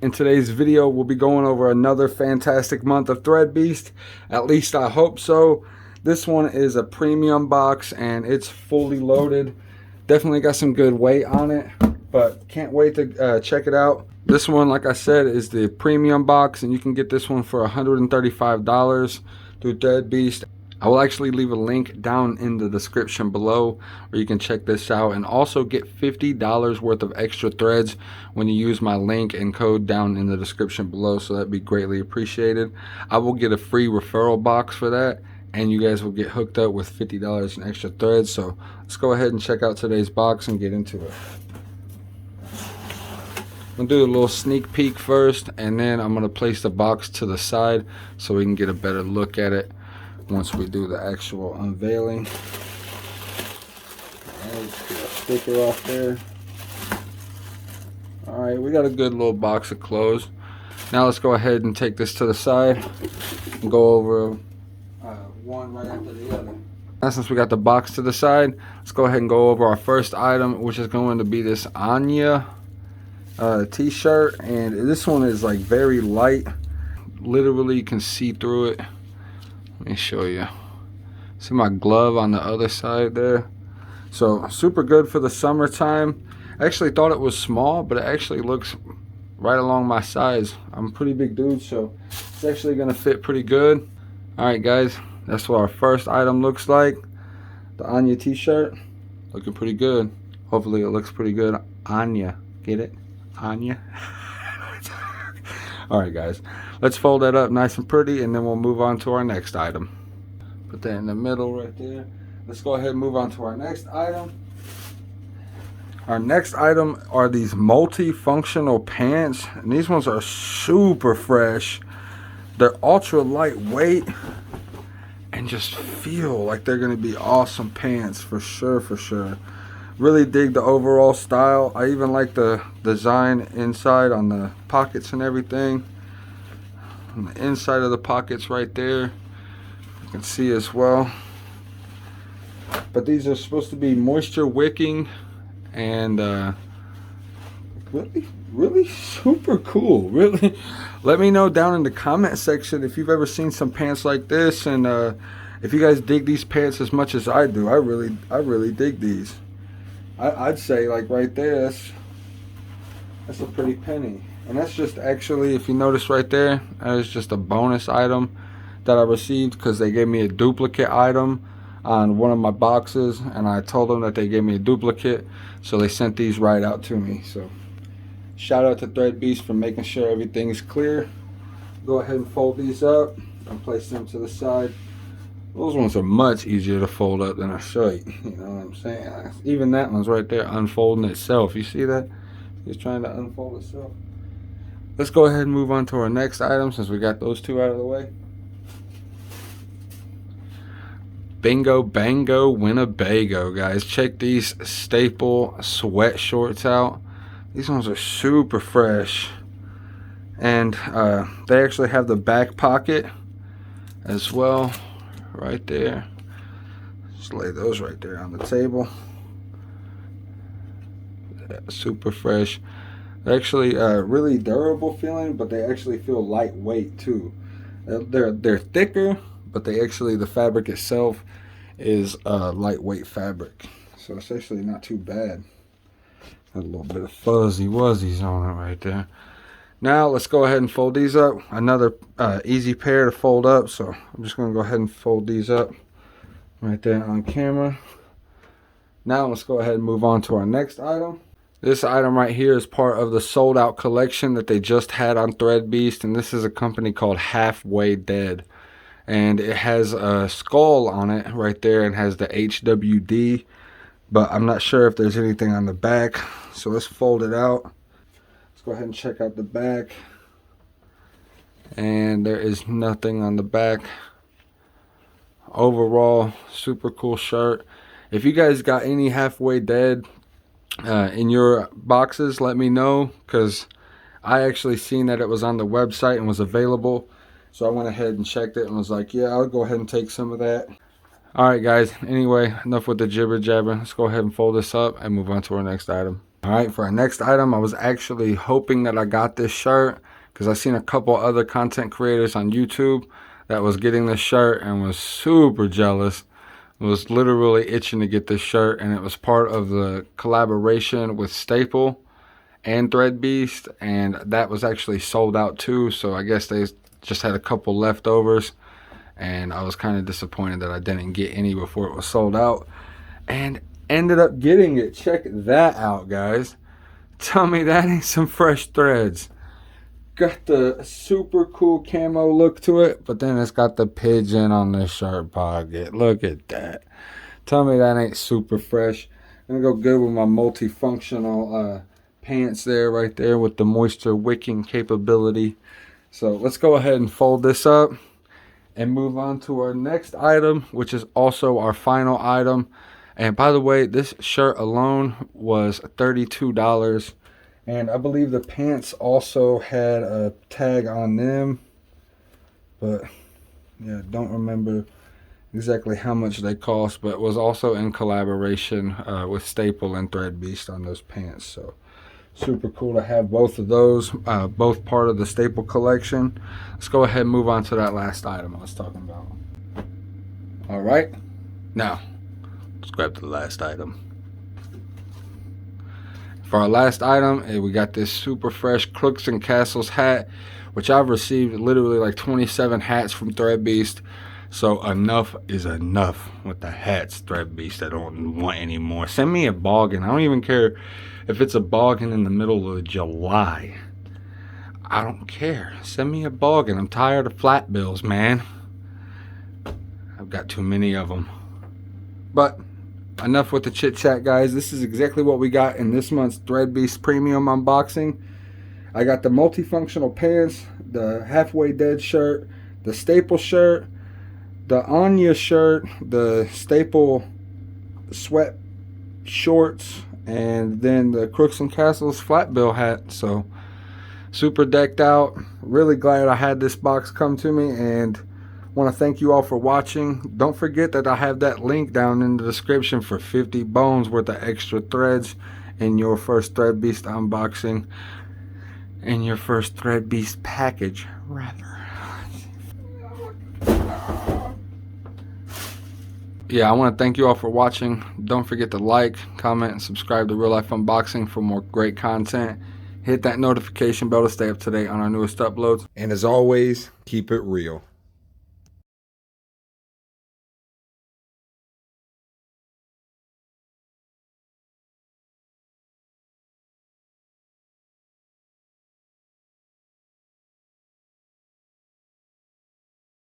In today's video, we'll be going over another fantastic month of THREADBEAST. At least I hope so. This one is a premium box and it's fully loaded. Definitely got some good weight on it, but can't wait to check it out. This one, like I said, is the premium box, and you can get this one for $135 through THREADBEAST. I will actually leave a link down in the description below where you can check this out and also get $50 worth of extra threads when you use my link and code down in the description below, so that'd be greatly appreciated. I will get a free referral box for that, and you guys will get hooked up with $50 in extra threads. So let's go ahead and check out today's box and get into it. I'm gonna do a little sneak peek first, and then I'm gonna place the box to the side so we can get a better look at it once we do the actual unveiling. Let's get a sticker off there. Alright, we got a good little box of clothes. Now let's go ahead and take this to the side and go over one right after the other. Now, since we got the box to the side, let's go ahead and go over our first item, which is going to be this Anya T-shirt. And this one is like very light. Literally you can see through it. Let me show you. See my glove on the other side there? So super good for the summertime. I actually thought it was small, but it actually looks right along my size. I'm a pretty big dude, so it's actually gonna fit pretty good. Alright guys, that's what our first item looks like. The Anya T-shirt. Looking pretty good. Hopefully it looks pretty good. Anya. Get it? Anya. Alright guys, let's fold that up nice and pretty, and then we'll move on to our next item. Put that in the middle right there. Let's go ahead and move on to our next item. Our next item are these multifunctional pants, and these ones are super fresh. They're ultra lightweight and just feel like they're gonna be awesome pants for sure, for sure. Really dig the overall style. I even like the design inside on the pockets and everything. On the inside of the pockets right there, you can see as well. But these are supposed to be moisture wicking and really super cool. Really, let me know down in the comment section if you've ever seen some pants like this, and if you guys dig these pants as much as I do. I really dig these. I'd say, like, right there, that's a pretty penny. And that's just actually, if you notice right there, that is just a bonus item that I received because they gave me a duplicate item on one of my boxes, and I told them that they gave me a duplicate, so they sent these right out to me. So shout out to THREADBEAST for making sure everything's clear. Go ahead and fold these up and place them to the side. Those ones are much easier to fold up than a shirt, you know what I'm saying? Even that one's right there unfolding itself. You see that? It's trying to unfold itself. Let's go ahead and move on to our next item since we got those two out of the way. Bingo Bango Winnebago, guys. Check these staple sweat shorts out. These ones are super fresh. And they actually have the back pocket as well. Right there. Just lay those right there on the table. Yeah, super fresh. They're actually really durable feeling, but they actually feel lightweight too. They're thicker, but they actually, the fabric itself is lightweight fabric, so it's actually not too bad. Got a little bit of fuzzy wuzzies on it right there. Now let's go ahead and fold these up. Another easy pair to fold up, so I'm just going to go ahead and fold these up right there on camera. Now let's go ahead and move on to our next item. This item right here is part of the sold out collection that they just had on THREADBEAST, and this is a company called Halfway Dead. And it has a skull on it right there and has the HWD, but I'm not sure if there's anything on the back, so let's fold it out. Go ahead and check out the back, and there is nothing on the back. Overall, super cool shirt. If you guys got any Halfway Dead in your boxes, let me know, because I actually seen that it was on the website and was available, so I went ahead and checked it and was like, yeah, I'll go ahead and take some of that. Alright guys, anyway, enough with the jibber jabber. Let's go ahead and fold this up and move on to our next item. All right, for our next item, I was actually hoping that I got this shirt because I've seen a couple other content creators on YouTube that was getting this shirt and was super jealous. Was literally itching to get this shirt, and it was part of the collaboration with Staple and THREADBEAST, and that was actually sold out too. So I guess they just had a couple leftovers, and I was kind of disappointed that I didn't get any before it was sold out, and ended up getting it. Check that out, guys. Tell me that ain't some fresh threads. Got the super cool camo look to it, but then it's got the pigeon on the shirt pocket. Look at that. Tell me that ain't super fresh. Gonna go good with my multifunctional pants there, right there, with the moisture wicking capability. So let's go ahead and fold this up and move on to our next item, which is also our final item. And by the way, this shirt alone was $32. And I believe the pants also had a tag on them. But yeah, don't remember exactly how much they cost. But it was also in collaboration with Staple and THREADBEAST on those pants. So super cool to have both of those, both part of the Staple collection. Let's go ahead and move on to that last item I was talking about. All right, now let's grab the last item. For our last item, we got this super fresh Crooks and Castles hat, which I've received literally like 27 hats from THREADBEAST. So enough is enough with the hats, THREADBEAST. I don't want any more. Send me a boggin. I don't even care if it's a boggin in the middle of July. I don't care. Send me a boggin. I'm tired of flat bills, man. I've got too many of them. But enough with the chit chat, guys. This is exactly what we got in this month's THREADBEAST Premium unboxing. I got the multifunctional pants, the halfway dead shirt, the Staple shirt, the Anya shirt, the Staple sweat shorts, and then the Crooks and Castles flat bill hat. So super decked out. Really glad I had this box come to me, and want to thank you all for watching. Don't forget that I have that link down in the description for 50 bones worth of extra threads in your first THREADBEAST unboxing, and your first THREADBEAST package, rather. Yeah, I want to thank you all for watching. Don't forget to like, comment, and subscribe to Real Life Unboxing for more great content. Hit that notification bell to stay up to date on our newest uploads. And as always, keep it real.